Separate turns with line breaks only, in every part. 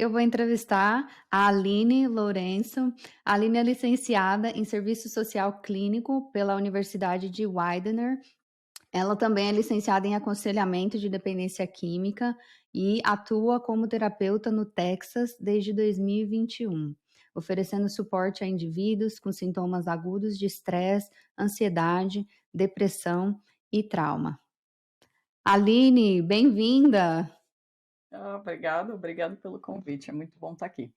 eu vou entrevistar a Aline Lourenço. A Aline é licenciada em Serviço Social Clínico pela Universidade de Widener. Ela também é licenciada em aconselhamento de dependência química e atua como terapeuta no Texas desde 2021, oferecendo suporte a indivíduos com sintomas agudos de estresse, ansiedade, depressão e trauma. Aline, bem-vinda!
Obrigado pelo convite, é muito bom estar aqui.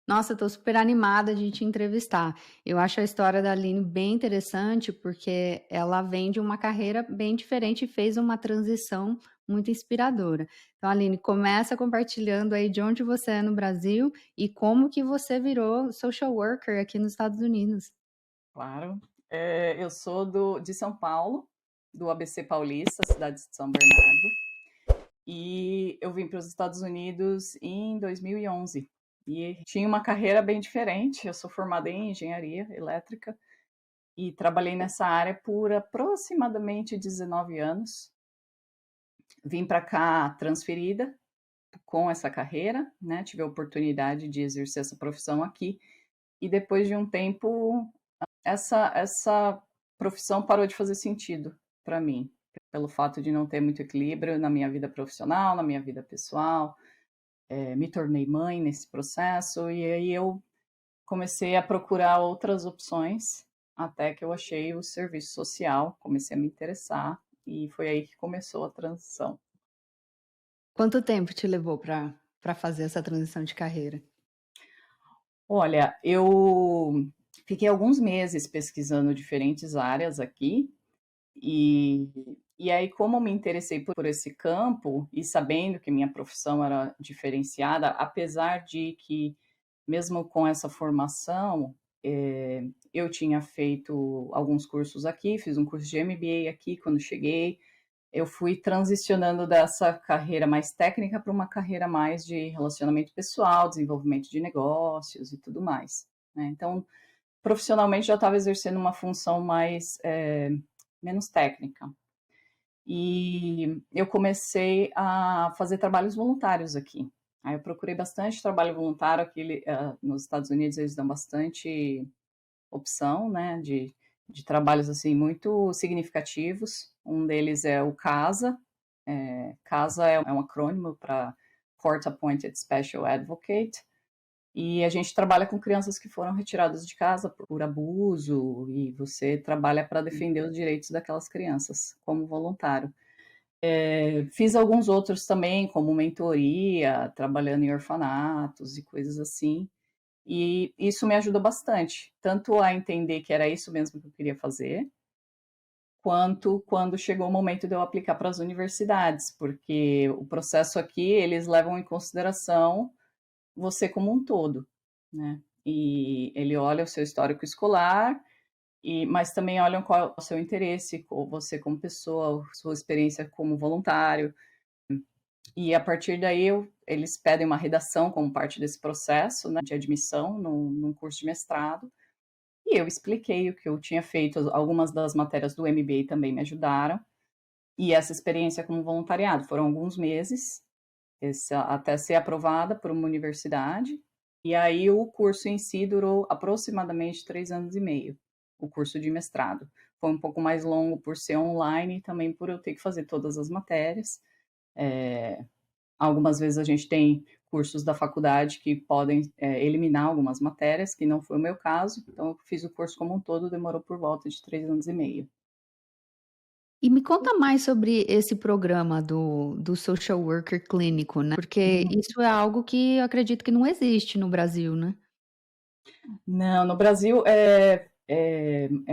Nossa, eu tô super animada de te entrevistar. Eu acho a história da Aline bem interessante porque ela vem de uma carreira bem diferente e fez uma transição muito inspiradora. Então, Aline, começa compartilhando aí de onde você é no Brasil e como que você virou social worker aqui nos Estados Unidos.
Claro, eu sou de São Paulo, do ABC Paulista, cidade de São Bernardo, e eu vim para os Estados Unidos em 2011 e tinha uma carreira bem diferente. Eu sou formada em engenharia elétrica e trabalhei nessa área por aproximadamente 19 anos. Vim para cá transferida com essa carreira, né? Tive a oportunidade de exercer essa profissão aqui e depois de um tempo essa profissão parou de fazer sentido para mim, pelo fato de não ter muito equilíbrio na minha vida profissional, na minha vida pessoal. Me tornei mãe nesse processo e aí eu comecei a procurar outras opções até que eu achei o serviço social, comecei a me interessar e foi aí que começou a transição.
Quanto tempo te levou para fazer essa transição de carreira?
Olha, eu fiquei alguns meses pesquisando diferentes áreas aqui. E, e aí, como eu me interessei por esse campo e sabendo que minha profissão era diferenciada, apesar de que, mesmo com essa formação, eu tinha feito alguns cursos aqui, fiz um curso de MBA aqui quando cheguei, eu fui transicionando dessa carreira mais técnica para uma carreira mais de relacionamento pessoal, desenvolvimento de negócios e tudo mais, né? Então, profissionalmente já estava exercendo uma função mais menos técnica. E eu comecei a fazer trabalhos voluntários aqui. Aí eu procurei bastante trabalho voluntário aqui nos Estados Unidos. Eles dão bastante opção, né, de trabalhos assim muito significativos. Um deles é o CASA. CASA é um acrônimo para Court Appointed Special Advocate. E a gente trabalha com crianças que foram retiradas de casa por abuso, e você trabalha para defender os direitos daquelas crianças como voluntário. Fiz alguns outros também, como mentoria, trabalhando em orfanatos e coisas assim. E isso me ajudou bastante, tanto a entender que era isso mesmo que eu queria fazer, quanto quando chegou o momento de eu aplicar para as universidades, porque o processo aqui, eles levam em consideração você como um todo, né? E ele olha o seu histórico escolar, mas também olham qual é o seu interesse, ou você como pessoa, sua experiência como voluntário. E a partir daí eles pedem uma redação como parte desse processo, né, de admissão num curso de mestrado. E eu expliquei o que eu tinha feito, algumas das matérias do MBA também me ajudaram. E essa experiência como voluntariado foram alguns meses, até ser aprovada por uma universidade. E aí o curso em si durou aproximadamente 3 anos e meio, o curso de mestrado. Foi um pouco mais longo por ser online e também por eu ter que fazer todas as matérias. Algumas vezes a gente tem cursos da faculdade que podem eliminar algumas matérias, que não foi o meu caso. Então eu fiz o curso como um todo, demorou por volta de 3 anos e meio.
E me conta mais sobre esse programa do social worker clínico, né? Porque isso é algo que eu acredito que não existe no Brasil, né?
Não, no Brasil é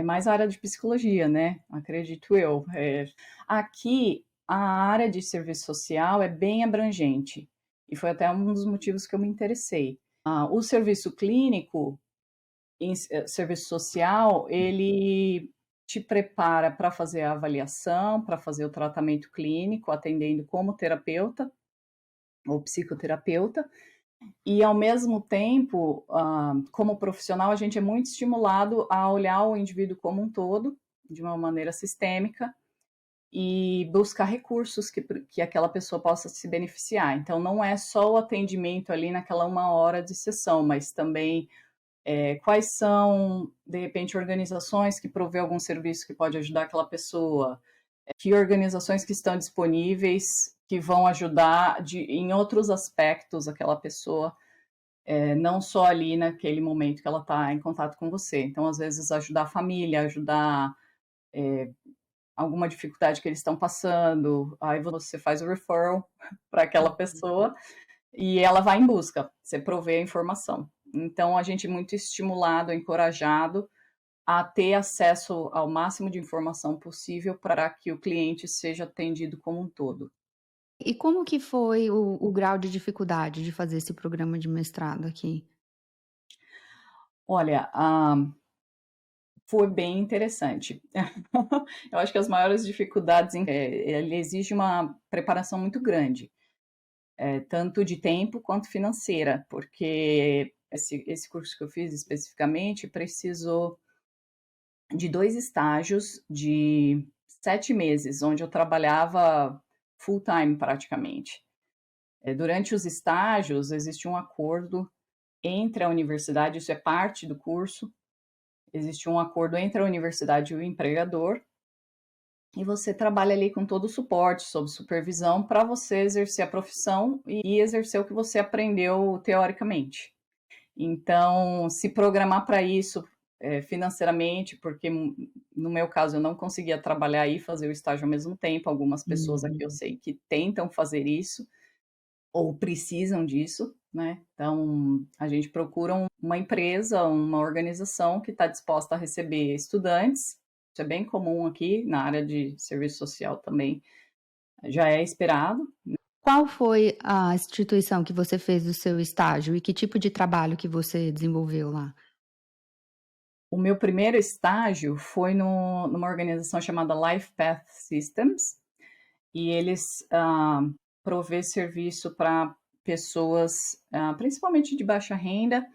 mais a área de psicologia, né? Acredito eu. Aqui, a área de serviço social é bem abrangente, e foi até um dos motivos que eu me interessei. O serviço clínico, serviço social, ele te prepara para fazer a avaliação, para fazer o tratamento clínico, atendendo como terapeuta ou psicoterapeuta. E, ao mesmo tempo, como profissional, a gente é muito estimulado a olhar o indivíduo como um todo, de uma maneira sistêmica, e buscar recursos que aquela pessoa possa se beneficiar. Então, não é só o atendimento ali naquela 1 hora de sessão, mas também quais são, de repente, organizações que provê algum serviço que pode ajudar aquela pessoa, que organizações que estão disponíveis que vão ajudar em outros aspectos aquela pessoa, não só ali naquele momento que ela está em contato com você. Então, às vezes, ajudar a família, ajudar alguma dificuldade que eles estão passando, aí você faz o referral para aquela pessoa e ela vai em busca, você provê a informação. Então, a gente é muito estimulado, encorajado a ter acesso ao máximo de informação possível para que o cliente seja atendido como um todo.
E como que foi o grau de dificuldade de fazer esse programa de mestrado aqui?
Olha, foi bem interessante. Eu acho que as maiores dificuldades, ele exige uma preparação muito grande, tanto de tempo quanto financeira, porque esse curso que eu fiz especificamente precisou de 2 estágios de 7 meses, onde eu trabalhava full time praticamente. Durante os estágios, existe um acordo entre a universidade, isso é parte do curso, existe um acordo entre a universidade e o empregador, e você trabalha ali com todo o suporte, sob supervisão, para você exercer a profissão e exercer o que você aprendeu teoricamente. Então, se programar para isso financeiramente, porque no meu caso eu não conseguia trabalhar e fazer o estágio ao mesmo tempo, algumas pessoas aqui eu
Uhum.
sei que tentam fazer isso, ou precisam disso, né? Então, a gente procura uma empresa, uma organização que está disposta a receber estudantes. Isso é bem comum aqui na área de serviço social também, já é esperado.
Qual foi a instituição que você fez o seu estágio e que tipo de trabalho que você desenvolveu lá?
O meu primeiro estágio foi numa organização chamada Life Path Systems, e eles provê serviço para pessoas, principalmente de baixa renda.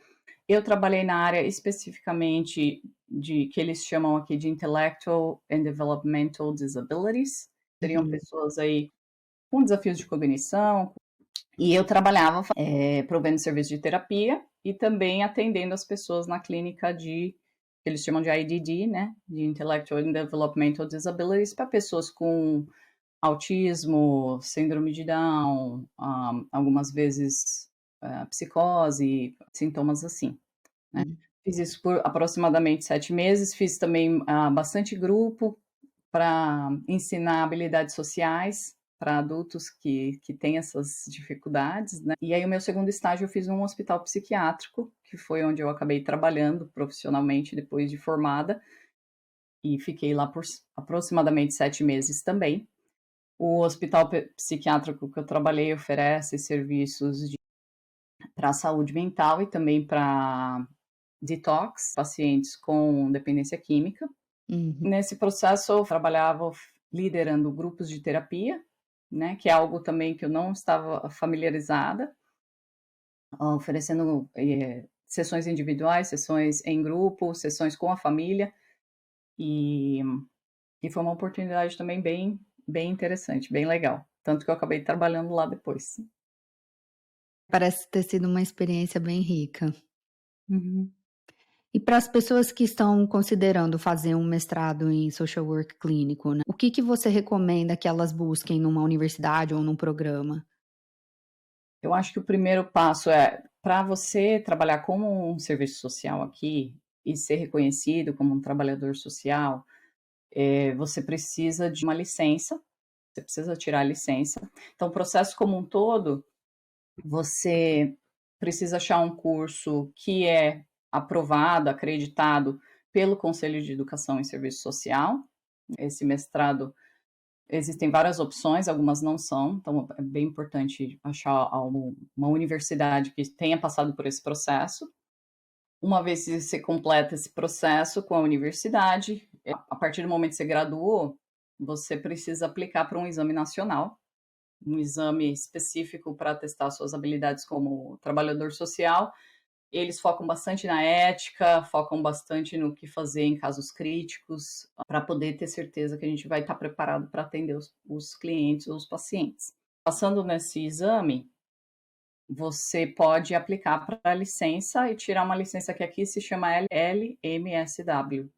Eu trabalhei na área especificamente de que eles chamam aqui de Intellectual and Developmental Disabilities. Seriam
Uhum.
pessoas aí com desafios de cognição, e eu trabalhava provendo serviço de terapia e também atendendo as pessoas na clínica que eles chamam de IDD, né, de Intellectual and Developmental Disabilities, para pessoas com autismo, síndrome de Down, algumas vezes psicose, sintomas assim, né.
Hum.
Fiz isso por aproximadamente 7 meses, fiz também bastante grupo para ensinar habilidades sociais para adultos que têm essas dificuldades, né. E aí o meu segundo estágio eu fiz num hospital psiquiátrico, que foi onde eu acabei trabalhando profissionalmente depois de formada, e fiquei lá por aproximadamente 7 meses também. O hospital psiquiátrico que eu trabalhei oferece serviços para saúde mental e também para detox, pacientes com dependência química.
Uhum.
Nesse processo eu trabalhava liderando grupos de terapia, né, que é algo também que eu não estava familiarizada, oferecendo sessões individuais, sessões em grupo, sessões com a família, e, e foi uma oportunidade também bem interessante, bem legal. Tanto que eu acabei trabalhando lá depois.
Parece ter sido uma experiência bem rica.
Uhum.
E para as pessoas que estão considerando fazer um mestrado em social work clínico, né, o que que você recomenda que elas busquem numa universidade ou num programa?
Eu acho que o primeiro passo é, para você trabalhar como um serviço social aqui e ser reconhecido como um trabalhador social, você precisa de uma licença, você precisa tirar a licença. Então, o processo como um todo, você precisa achar um curso que é aprovado, acreditado pelo Conselho de Educação e Serviço Social. Esse mestrado, existem várias opções, algumas não são, então é bem importante achar uma universidade que tenha passado por esse processo. Uma vez que você completa esse processo com a universidade, a partir do momento que você graduou, você precisa aplicar para um exame nacional, um exame específico para testar suas habilidades como trabalhador social. eles focam bastante na ética, focam bastante no que fazer em casos críticos, para poder ter certeza que a gente vai estar preparado para atender os clientes ou os pacientes. Passando nesse exame, você pode aplicar para a licença e tirar uma licença que aqui se chama LMSW,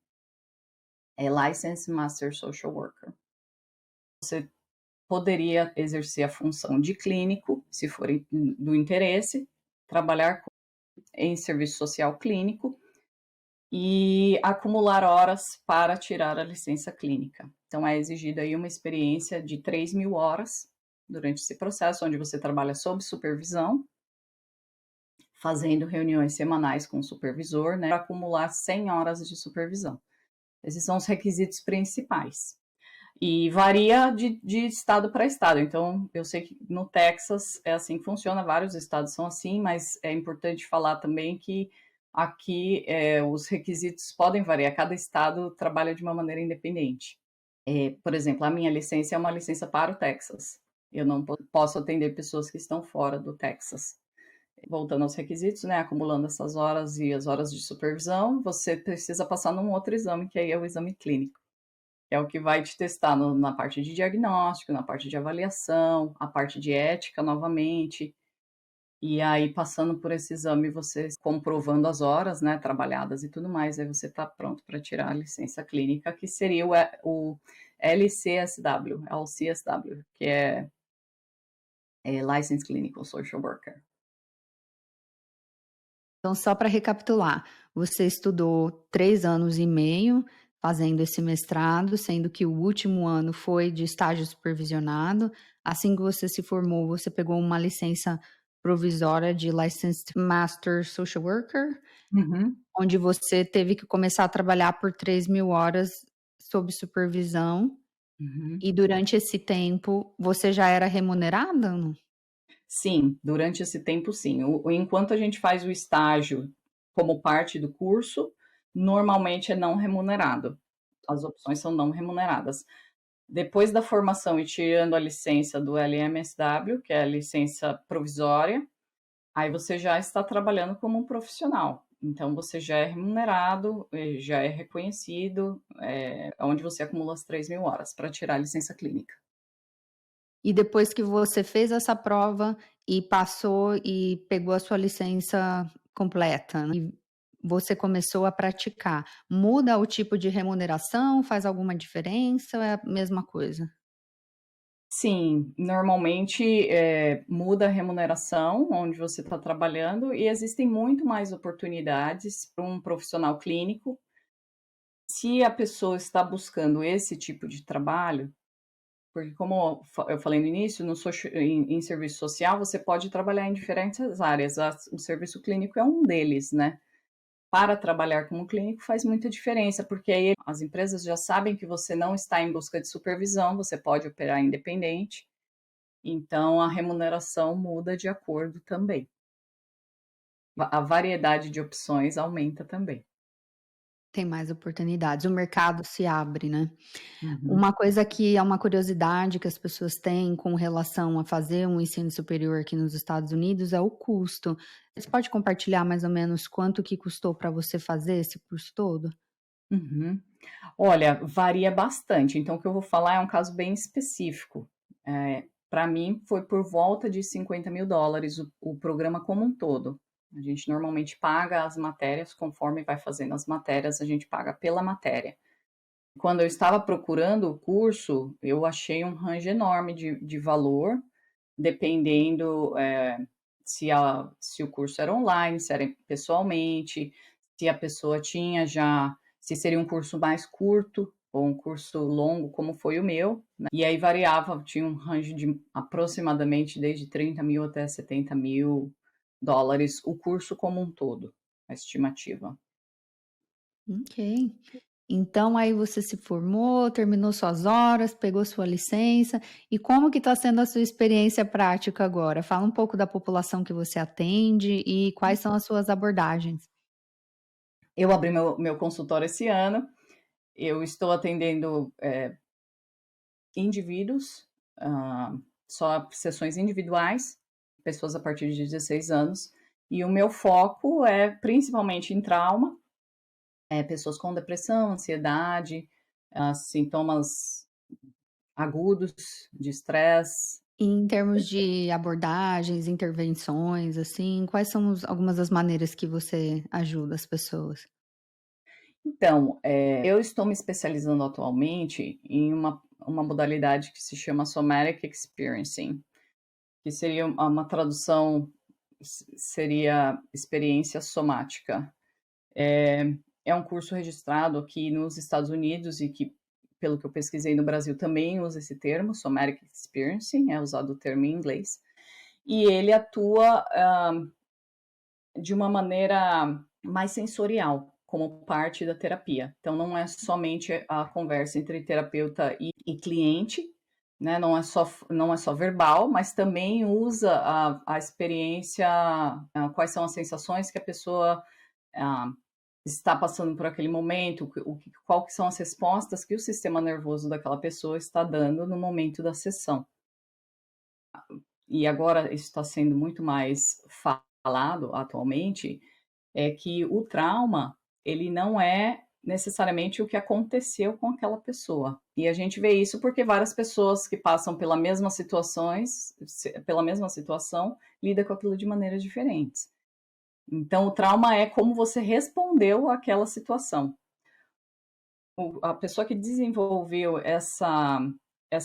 é Licensed Master Social Worker. Você poderia exercer a função de clínico, se for do interesse, trabalhar em serviço social clínico e acumular horas para tirar a licença clínica. Então, é exigida aí uma experiência de 3.000 horas durante esse processo, onde você trabalha sob supervisão, fazendo reuniões semanais com o supervisor, né, para acumular 100 horas de supervisão. Esses são os requisitos principais. E varia de estado para estado. Então, eu sei que no Texas é assim que funciona, vários estados são assim, mas é importante falar também que aqui os requisitos podem variar, cada estado trabalha de uma maneira independente. Por exemplo, a minha licença é uma licença para o Texas. Eu não posso atender pessoas que estão fora do Texas. Voltando aos requisitos, né, acumulando essas horas e as horas de supervisão, você precisa passar num outro exame, que aí é o exame clínico. É o que vai te testar na parte de diagnóstico, na parte de avaliação, a parte de ética novamente. E aí, passando por esse exame, você comprovando as horas, né, trabalhadas e tudo mais, aí você está pronto para tirar a licença clínica, que seria o LCSW, LCSW, que é Licensed Clinical Social Worker.
Então, só para recapitular, você estudou 3 anos e meio fazendo esse mestrado, sendo que o último ano foi de estágio supervisionado. Assim que você se formou, você pegou uma licença provisória de Licensed Master Social Worker,
Uhum.
onde você teve que começar a trabalhar por 3.000 horas sob supervisão.
Uhum.
E durante esse tempo, você já era remunerada?
Sim, durante esse tempo, sim. Enquanto a gente faz o estágio como parte do curso, normalmente é não remunerado. As opções são não remuneradas. Depois da formação e tirando a licença do LMSW, que é a licença provisória, aí você já está trabalhando como um profissional. Então, você já é remunerado, já é reconhecido, onde você acumula as 3.000 horas para tirar a licença clínica.
E depois que você fez essa prova e passou e pegou a sua licença completa, né, e você começou a praticar, muda o tipo de remuneração? Faz alguma diferença ou é a mesma coisa?
Sim, normalmente muda a remuneração onde você está trabalhando e existem muito mais oportunidades para um profissional clínico. Se a pessoa está buscando esse tipo de trabalho, porque como eu falei no início, em serviço social você pode trabalhar em diferentes áreas, o serviço clínico é um deles, né? Para trabalhar como clínico faz muita diferença, porque aí as empresas já sabem que você não está em busca de supervisão, você pode operar independente, então a remuneração muda de acordo também. A variedade de opções aumenta também.
Tem mais oportunidades, o mercado se abre, né.
Uhum.
Uma coisa que é uma curiosidade que as pessoas têm com relação a fazer um ensino superior aqui nos Estados Unidos é o custo. Você pode compartilhar mais ou menos quanto que custou para você fazer esse curso todo?
Uhum. Olha, varia bastante, então o que eu vou falar é um caso bem específico. Para mim foi por volta de $50.000 o programa como um todo. A gente normalmente paga as matérias, conforme vai fazendo as matérias, a gente paga pela matéria. Quando eu estava procurando o curso, eu achei um range enorme de valor, dependendo se o curso era online, se era pessoalmente, se a pessoa tinha já, se seria um curso mais curto ou um curso longo, como foi o meu, né? E aí variava, tinha um range de aproximadamente desde 30.000 até $70.000, o curso como um todo, a estimativa.
Ok. Então aí você se formou, terminou suas horas, pegou sua licença, e como que está sendo a sua experiência prática agora? Fala um pouco da população que você atende e quais são as suas abordagens.
Eu abri meu consultório esse ano, eu estou atendendo indivíduos, só sessões individuais, pessoas a partir de 16 anos, E o meu foco é principalmente em trauma, pessoas com depressão, ansiedade, sintomas agudos de estresse.
E em termos de abordagens, intervenções, assim, quais são algumas das maneiras que você ajuda as pessoas?
Então, eu estou me especializando atualmente em uma modalidade que se chama Somatic Experiencing, que seria uma tradução, seria experiência somática. É um curso registrado aqui nos Estados Unidos e que, pelo que eu pesquisei no Brasil, também usa esse termo, Somatic Experiencing, é usado o termo em inglês. E ele atua de uma maneira mais sensorial, como parte da terapia. Então, não é somente a conversa entre terapeuta e cliente, né? Não é só verbal, mas também usa a experiência, quais são as sensações que a pessoa está passando por aquele momento, qual que são as respostas que o sistema nervoso daquela pessoa está dando no momento da sessão. E agora isso está sendo muito mais falado atualmente, é que o trauma, ele não é necessariamente o que aconteceu com aquela pessoa. E a gente vê isso porque várias pessoas que passam pela mesma pela mesma situação, lidam com aquilo de maneiras diferentes. Então, o trauma é como você respondeu àquela situação. A pessoa que desenvolveu essa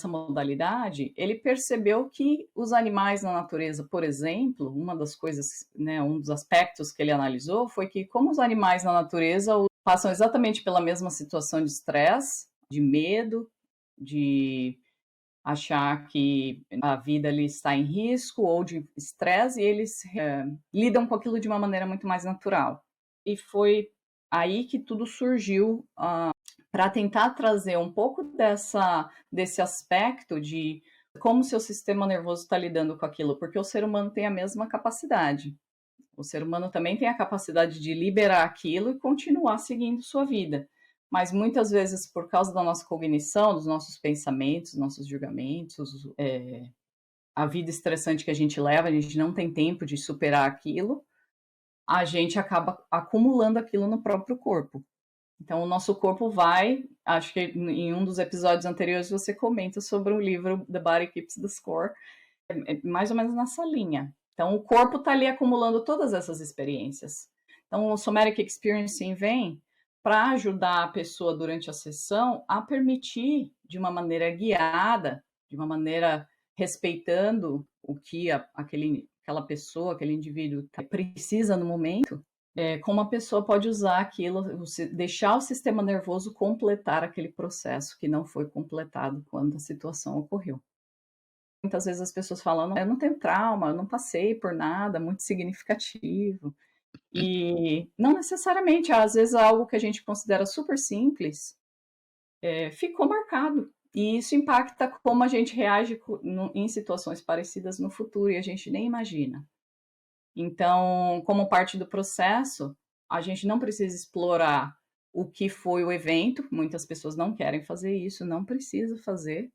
modalidade, ele percebeu que os animais na natureza, por exemplo, uma das coisas, né, um dos aspectos que ele analisou foi que como os animais na natureza passam exatamente pela mesma situação de estresse, de medo, de achar que a vida ali está em risco ou de estresse, e eles lidam com aquilo de uma maneira muito mais natural. E foi aí que tudo surgiu, para tentar trazer um pouco desse aspecto de como o seu sistema nervoso está lidando com aquilo, porque o ser humano tem a mesma capacidade. O ser humano também tem a capacidade de liberar aquilo e continuar seguindo sua vida. Mas muitas vezes, por causa da nossa cognição, dos nossos pensamentos, nossos julgamentos, a vida estressante que a gente leva, a gente não tem tempo de superar aquilo, a gente acaba acumulando aquilo no próprio corpo. Então, o nosso corpo vai. Acho que em um dos episódios anteriores você comenta sobre o livro The Body Keeps the Score, mais ou menos nessa linha. Então, o corpo está ali acumulando todas essas experiências. Então, o Somatic Experiencing vem para ajudar a pessoa durante a sessão a permitir, de uma maneira guiada, de uma maneira respeitando o que aquela pessoa, aquele indivíduo precisa no momento, como a pessoa pode usar aquilo, deixar o sistema nervoso completar aquele processo que não foi completado quando a situação ocorreu. Muitas vezes as pessoas falam, eu não tenho trauma, eu não passei por nada muito significativo. E não necessariamente, às vezes algo que a gente considera super simples ficou marcado. E isso impacta como a gente reage em situações parecidas no futuro e a gente nem imagina. Então, como parte do processo, a gente não precisa explorar o que foi o evento, muitas pessoas não querem fazer isso, não precisa fazer,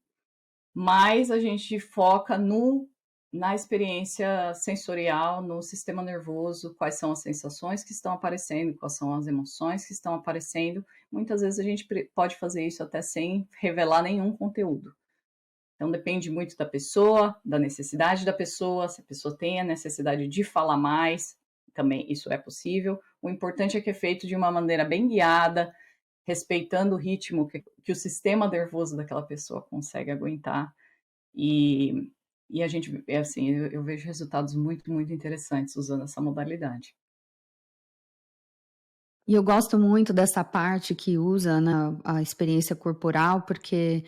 mas a gente foca na experiência sensorial, no sistema nervoso, quais são as sensações que estão aparecendo, quais são as emoções que estão aparecendo. Muitas vezes a gente pode fazer isso até sem revelar nenhum conteúdo. Então, depende muito da pessoa, da necessidade da pessoa, se a pessoa tem a necessidade de falar mais, também isso é possível. O importante é que é feito de uma maneira bem guiada, respeitando o ritmo que o sistema nervoso daquela pessoa consegue aguentar. E a gente, assim, eu vejo resultados muito, muito interessantes usando essa modalidade.
E eu gosto muito dessa parte que usa, né, a experiência corporal, porque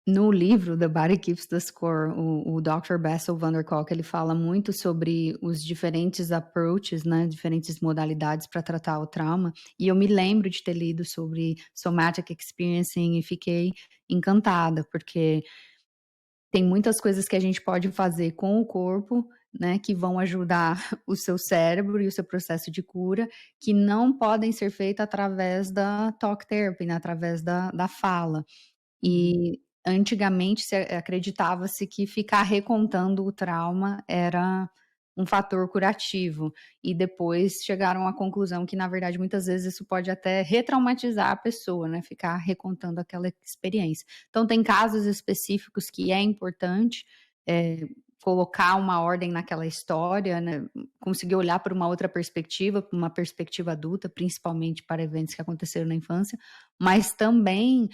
no livro The Body Keeps the Score, o Dr. Bessel van der Kolk, ele fala muito sobre os diferentes approaches, né, diferentes modalidades para tratar o trauma, e eu me lembro de ter lido sobre Somatic Experiencing e fiquei encantada, porque tem muitas coisas que a gente pode fazer com o corpo, né, que vão ajudar o seu cérebro e o seu processo de cura, que não podem ser feitas através da talk therapy, né, através da fala. E antigamente acreditava-se que ficar recontando o trauma era um fator curativo. E depois chegaram à conclusão que, na verdade, muitas vezes isso pode até retraumatizar a pessoa, né? Ficar recontando aquela experiência. Então, tem casos específicos que é importante colocar uma ordem naquela história, né? Conseguir olhar por uma outra perspectiva, por uma perspectiva adulta, principalmente para eventos que aconteceram na infância, mas também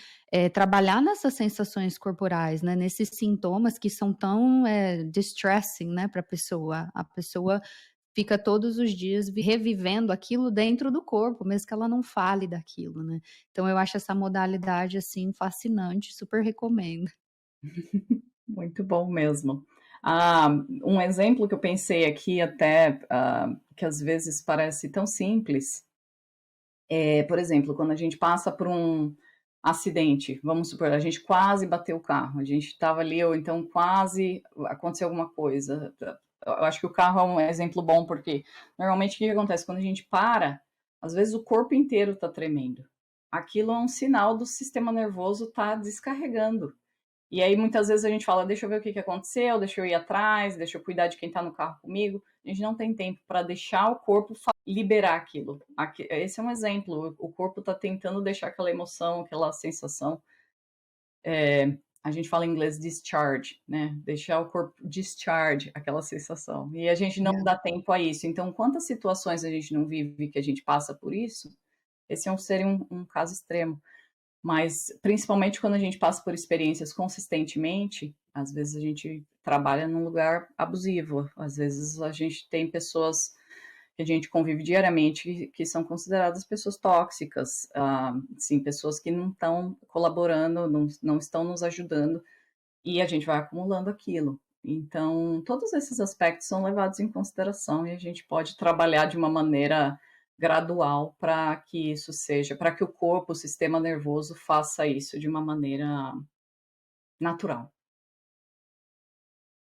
trabalhar nessas sensações corporais, né? Nesses sintomas que são tão distressing, né, para a pessoa fica todos os dias revivendo aquilo dentro do corpo, mesmo que ela não fale daquilo, né? Então eu acho essa modalidade assim fascinante, super recomendo.
Muito bom mesmo. Um exemplo que eu pensei aqui até, que às vezes parece tão simples, por exemplo, quando a gente passa por um acidente, vamos supor, a gente quase bateu o carro, a gente estava ali, ou então quase aconteceu alguma coisa. Eu acho que o carro é um exemplo bom, porque normalmente o que acontece? Quando a gente para, às vezes o corpo inteiro está tremendo. Aquilo é um sinal do sistema nervoso estar descarregando. E aí, muitas vezes, a gente fala, deixa eu ver o que aconteceu, deixa eu ir atrás, deixa eu cuidar de quem está no carro comigo. A gente não tem tempo para deixar o corpo liberar aquilo. Esse é um exemplo. O corpo está tentando deixar aquela emoção, aquela sensação. A gente fala em inglês discharge, né? Deixar o corpo discharge aquela sensação. E a gente não dá tempo a isso. Então, quantas situações a gente não vive que a gente passa por isso? Esse seria um caso extremo. Mas, principalmente quando a gente passa por experiências consistentemente, às vezes a gente trabalha num lugar abusivo, às vezes a gente tem pessoas que a gente convive diariamente que são consideradas pessoas tóxicas, sim, pessoas que não estão colaborando, não estão nos ajudando, e a gente vai acumulando aquilo. Então, todos esses aspectos são levados em consideração e a gente pode trabalhar de uma maneira gradual para que isso seja, para que o corpo, o sistema nervoso faça isso de uma maneira natural.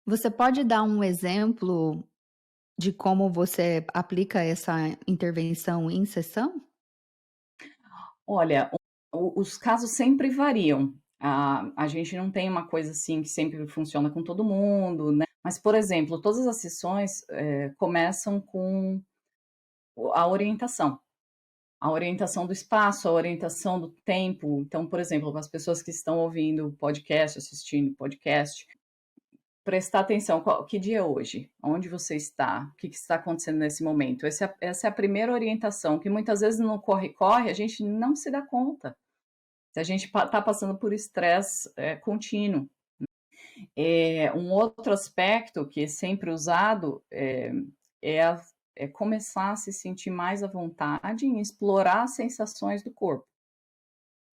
Você pode dar um exemplo de como você aplica essa intervenção em sessão?
Olha, os casos sempre variam. A gente não tem uma coisa assim que sempre funciona com todo mundo, né? Mas, por exemplo, todas as sessões começam com a orientação. A orientação do espaço, a orientação do tempo. Então, por exemplo, as pessoas que estão ouvindo podcast, assistindo podcast, prestar atenção, que dia é hoje? Onde você está? O que está acontecendo nesse momento? Essa é a primeira orientação, que muitas vezes no corre-corre a gente não se dá conta. Se a gente está passando por estresse contínuo. Um outro aspecto que é sempre usado é começar a se sentir mais à vontade em explorar as sensações do corpo.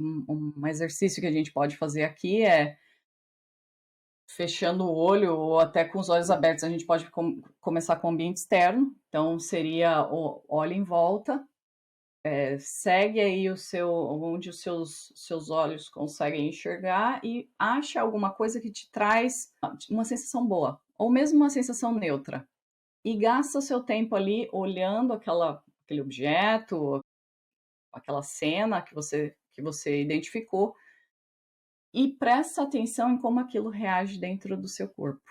Um exercício que a gente pode fazer aqui é fechando o olho ou até com os olhos abertos. A gente pode começar com o ambiente externo. Então, seria olha em volta, segue aí onde os seus olhos conseguem enxergar e acha alguma coisa que te traz uma sensação boa, ou mesmo uma sensação neutra. E gasta o seu tempo ali olhando aquele objeto, aquela cena que você identificou, e presta atenção em como aquilo reage dentro do seu corpo.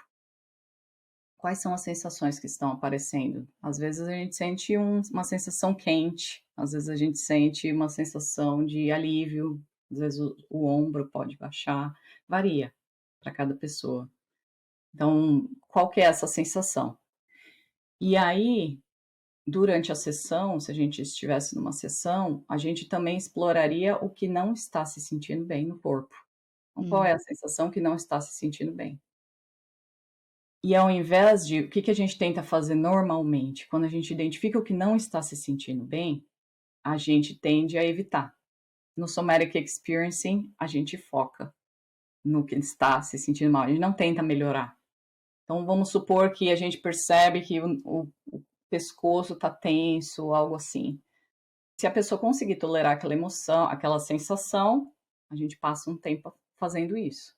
Quais são as sensações que estão aparecendo? Às vezes a gente sente uma sensação quente, às vezes a gente sente uma sensação de alívio, às vezes o ombro pode baixar, varia para cada pessoa. Então, qual que é essa sensação? E aí, durante a sessão, se a gente estivesse numa sessão, a gente também exploraria o que não está se sentindo bem no corpo. Então, qual é a sensação que não está se sentindo bem? E ao invés de, o que a gente tenta fazer normalmente? Quando a gente identifica o que não está se sentindo bem, a gente tende a evitar. No Somatic Experiencing, a gente foca no que está se sentindo mal, a gente não tenta melhorar. Então, vamos supor que a gente percebe que o pescoço está tenso, algo assim. Se a pessoa conseguir tolerar aquela emoção, aquela sensação, a gente passa um tempo fazendo isso.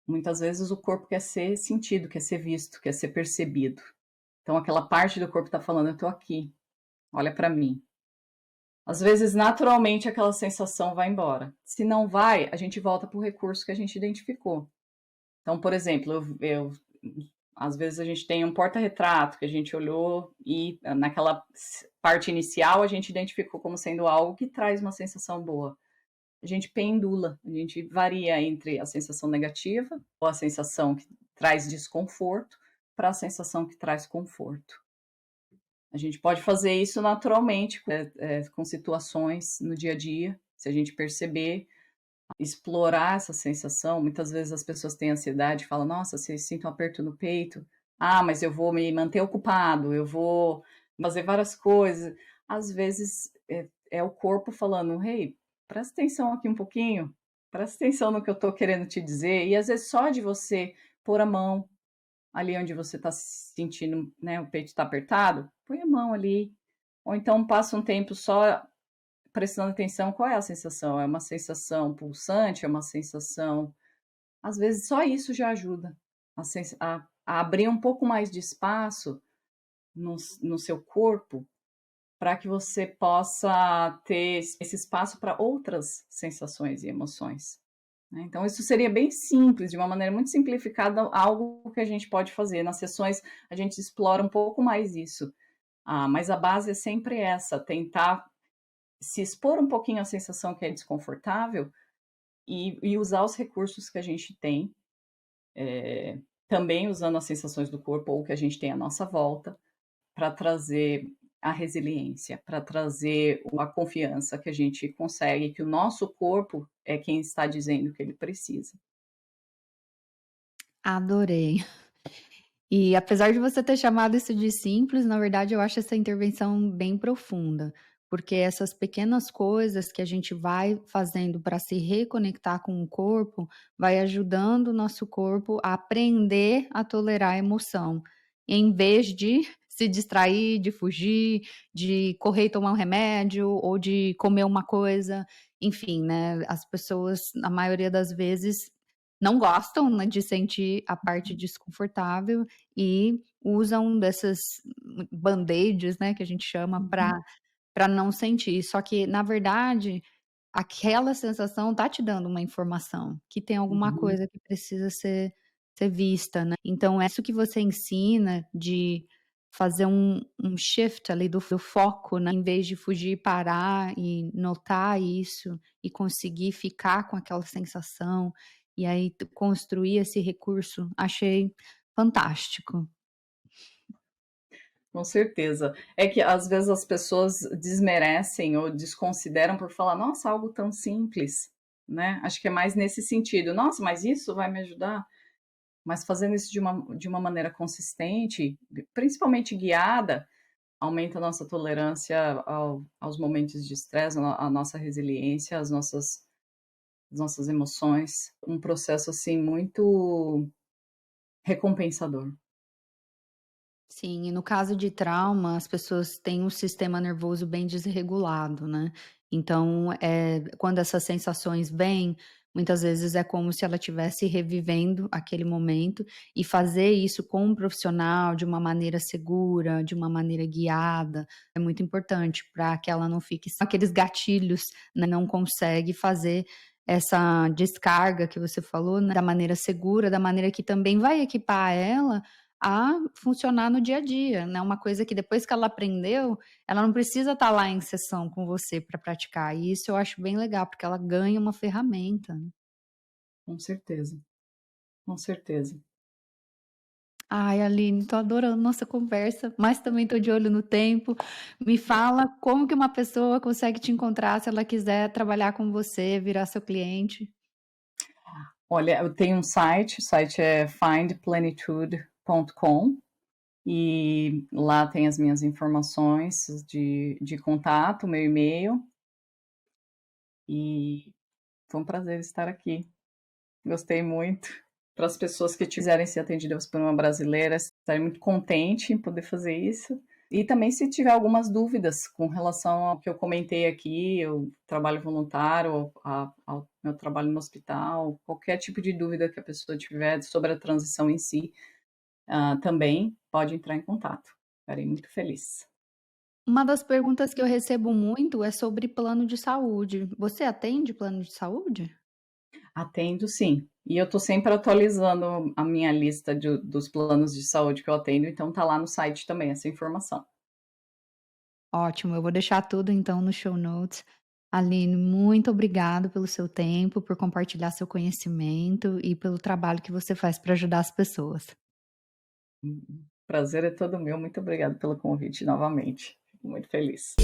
Muitas vezes o corpo quer ser sentido, quer ser visto, quer ser percebido. Então aquela parte do corpo está falando, eu estou aqui, olha para mim. Às vezes, naturalmente, aquela sensação vai embora. Se não vai, a gente volta para o recurso que a gente identificou. Então, por exemplo, Às vezes a gente tem um porta-retrato que a gente olhou e naquela parte inicial a gente identificou como sendo algo que traz uma sensação boa. A gente pendula, a gente varia entre a sensação negativa ou a sensação que traz desconforto para a sensação que traz conforto. A gente pode fazer isso naturalmente, com situações no dia a dia, se a gente perceber, explorar essa sensação. Muitas vezes as pessoas têm ansiedade e falam, nossa, se sinto um aperto no peito, mas eu vou me manter ocupado, eu vou fazer várias coisas. Às vezes é o corpo falando, hey, presta atenção aqui um pouquinho, presta atenção no que eu estou querendo te dizer. E às vezes só de você pôr a mão ali onde você está se sentindo, né, o peito está apertado, põe a mão ali. Ou então passa um tempo só prestando atenção qual é a sensação. É uma sensação pulsante, é uma sensação... Às vezes só isso já ajuda a abrir um pouco mais de espaço no seu corpo para que você possa ter esse espaço para outras sensações e emoções. Então, isso seria bem simples, de uma maneira muito simplificada, algo que a gente pode fazer. Nas sessões, a gente explora um pouco mais isso. Mas a base é sempre essa, tentar se expor um pouquinho à sensação que é desconfortável e usar os recursos que a gente tem, também usando as sensações do corpo ou que a gente tem à nossa volta, para trazer a resiliência, para trazer a confiança que a gente consegue, que o nosso corpo é quem está dizendo que ele precisa.
Adorei. E apesar de você ter chamado isso de simples, na verdade eu acho essa intervenção bem profunda, porque essas pequenas coisas que a gente vai fazendo para se reconectar com o corpo, vai ajudando o nosso corpo a aprender a tolerar a emoção, em vez de se distrair, de fugir, de correr e tomar um remédio ou de comer uma coisa, enfim, né? As pessoas, na maioria das vezes, não gostam, né, de sentir a parte desconfortável e usam dessas band-aids, né, que a gente chama para não sentir. Só que, na verdade, aquela sensação tá te dando uma informação, que tem alguma
Uhum.
coisa que precisa ser vista, né. Então é isso que você ensina de fazer um shift ali do foco, né, em vez de fugir, parar e notar isso e conseguir ficar com aquela sensação, e aí construir esse recurso, achei fantástico.
Com certeza. É que às vezes as pessoas desmerecem ou desconsideram por falar, nossa, algo tão simples, né? Acho que é mais nesse sentido. Nossa, mas isso vai me ajudar? Mas fazendo isso de uma maneira consistente, principalmente guiada, aumenta a nossa tolerância aos momentos de estresse, a nossa resiliência, as nossas emoções. Um processo, assim, muito recompensador.
Sim, e no caso de trauma, as pessoas têm um sistema nervoso bem desregulado, né. Então, quando essas sensações vêm, muitas vezes é como se ela estivesse revivendo aquele momento, e fazer isso com um profissional de uma maneira segura, de uma maneira guiada, é muito importante para que ela não fique com aqueles gatilhos, né, não consegue fazer essa descarga que você falou, né, da maneira segura, da maneira que também vai equipar ela a funcionar no dia a dia, né, uma coisa que depois que ela aprendeu, ela não precisa estar lá em sessão com você para praticar, e isso eu acho bem legal, porque ela ganha uma ferramenta, né.
Com certeza, com certeza.
Ai, Aline, tô adorando nossa conversa, mas também tô de olho no tempo. Me fala como que uma pessoa consegue te encontrar se ela quiser trabalhar com você, virar seu cliente?
Olha, eu tenho um site, o site é findplenitude.com e lá tem as minhas informações de contato, meu e-mail, e foi um prazer estar aqui. Gostei muito. Para as pessoas que quiserem ser atendidas por uma brasileira, estarei muito contente em poder fazer isso. E também se tiver algumas dúvidas com relação ao que eu comentei aqui, o trabalho voluntário, ao meu trabalho no hospital, qualquer tipo de dúvida que a pessoa tiver sobre a transição em si, também pode entrar em contato. Estarei muito feliz.
Uma das perguntas que eu recebo muito é sobre plano de saúde. Você atende plano de saúde?
Atendo sim. E eu estou sempre atualizando a minha lista dos planos de saúde que eu atendo, então tá lá no site também essa informação.
Ótimo, eu vou deixar tudo então no show notes. Aline, muito obrigado pelo seu tempo, por compartilhar seu conhecimento e pelo trabalho que você faz para ajudar as pessoas.
Prazer é todo meu, muito obrigado pelo convite novamente. Fico muito feliz.